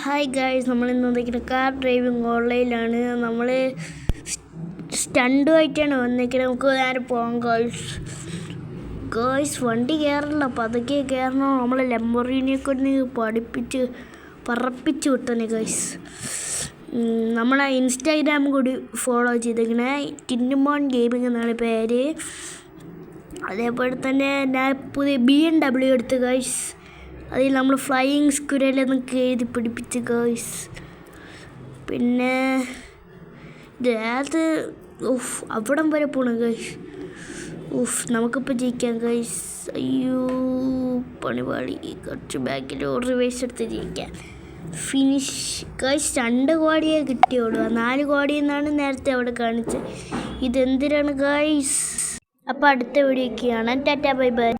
Hi guys, നമ്മളിന്ന് വന്നിരിക്കുന്ന car driving ഓൺലൈനിലാണ്. നമ്മൾ സ്റ്റണ്ടുമായിട്ടാണ് വന്നിരിക്കുന്നത്. നമുക്ക് നേരെ പോകാം ഗൈസ്. വണ്ടി കയറില്ല, പതുക്കെ കയറണം. നമ്മളെ ലംബോർഗിനിയൊക്കെ ഒന്ന് പറപ്പിച്ച് വിട്ടനെ ഗൈസ്. നമ്മളെ ഇൻസ്റ്റാഗ്രാം കൂടി ഫോളോ ചെയ്തിരിക്കണേ, ടിന്നുമോൻ ഗെയിമിംഗ് എന്നാണ് പേര്. അതേപോലെ തന്നെ ഞാൻ പുതിയ BMW എടുത്ത് ഗൈസ്. അതിൽ നമ്മൾ ഫ്ലൈയിങ് സ്ക്വിരലെന്നൊക്കെ എഴുതി പിടിപ്പിച്ച് ഗൈസ്. പിന്നെ ഇത് അവിടം വരെ പോകണം ഗൈസ്. നമുക്കിപ്പോൾ ജയിക്കാം ഗൈസ്. അയ്യോ പണിപാളി, കുറച്ച് ബാക്കിൽ റിവേഴ്സ് എടുത്ത് ജയിക്കാം. Finish guys. 2 കോടിയേ കിട്ടിയോളൂ, 4 കോടി എന്നാണ് നേരത്തെ അവിടെ കാണിച്ചത്. ഇതെന്തിനാണ് ഗൈസ്? അപ്പോൾ അടുത്ത വീഡിയോയ്ക്ക് കാണാം. Tata bye bye.